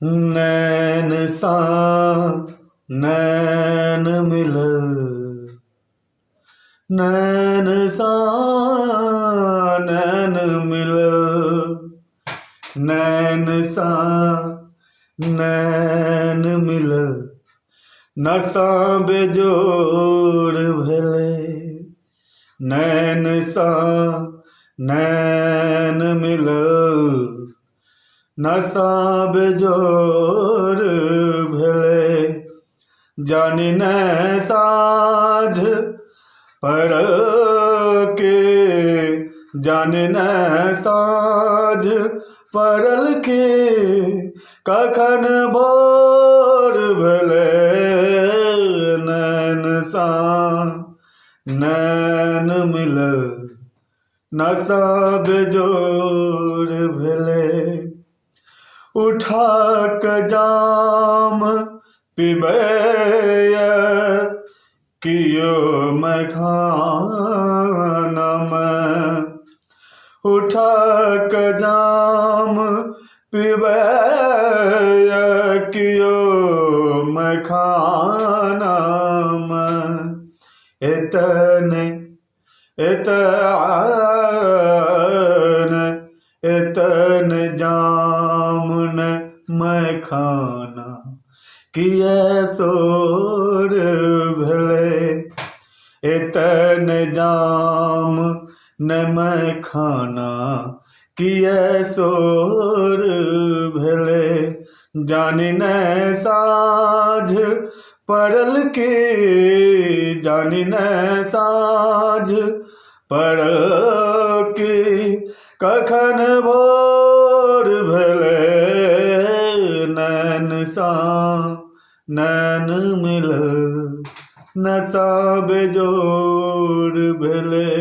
नैन सा नैन मिलल, नैन सा नैन मिलल, नैन सा नैन मिलल, नशा बेजोड़ भेलै। नैन सा नैन मिलल, नशा बेजोड़ भेलै। जानि नै साँझ पड़ल के, जानि नै साँझ पड़ल के, कखन भोर भेलै। नैन सा नैन मिलल, नशा बेजोड़ भेलै। उठा क जाम पिबै कियो मखानामे, उठा क जाम पिबै कियो मखानामे। एतने एतने जाम न मखाना, किया शोर भेलै। एतने जाम न मखाना, किया शोर भेलै। जानि नै साँझ पड़ल के, जानि नै साँझ पड़ल के, कखन भोर भेलै। नैन सा नैन मिलल, नशा बेजोड़ भेलै।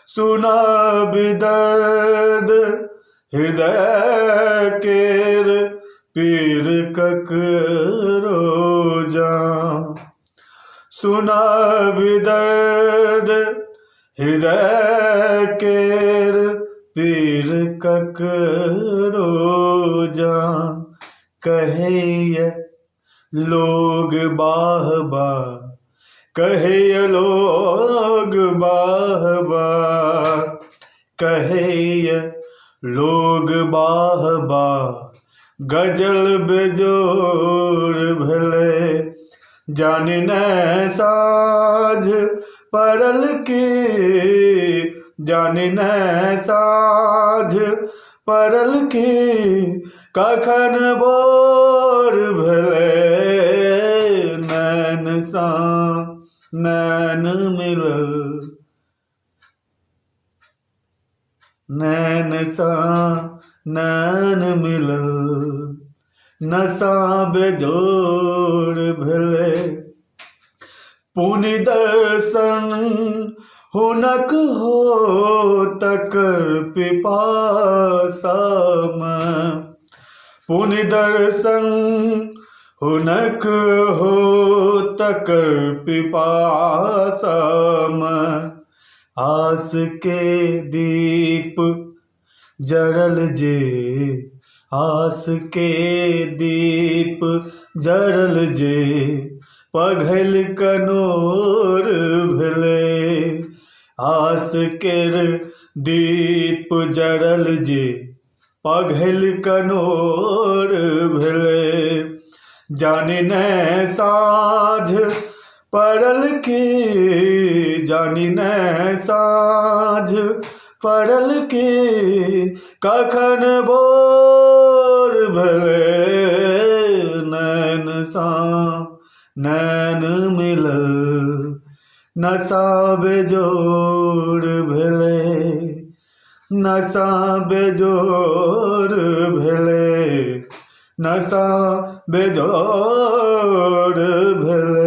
सुनब दर्द हृदय केर पीर ककरो जाँ, सुनब दर्द हृदय केर पीर ककरो जाँ। कहैय लोग बाह बाह, कहैय लोग बाह बाह, कहैय लोग बाह बाह, गजल बेजोड़ भेलै। जानि नै साँझ पड़ल के, जानि नै साँझ पड़ल के, कखन भोर भेलै। नैन सा नैन मिलल, नैन सा नैन मिलल, नशा बेजोड़ भेलै। पुनि दर्शन हुनक हो तकर पिपासामे, पुनि दर्शन हुनक हो तकर पिपासामे। आस के दीप जरल जे, आस के दीप जरल जे, पघल कनोर भेलै। आस केर दीप जरल जे, पघल कनोर भेलै। जानि नै साँझ पड़ल के, जानि नै साँझ पड़ल के, कखन भोर भेलै। नैन सा नैन मिलल, नशा बेजोड़ भेलै, नशा बेजोड़ भेलै, नशा बेजोड़ भेलै।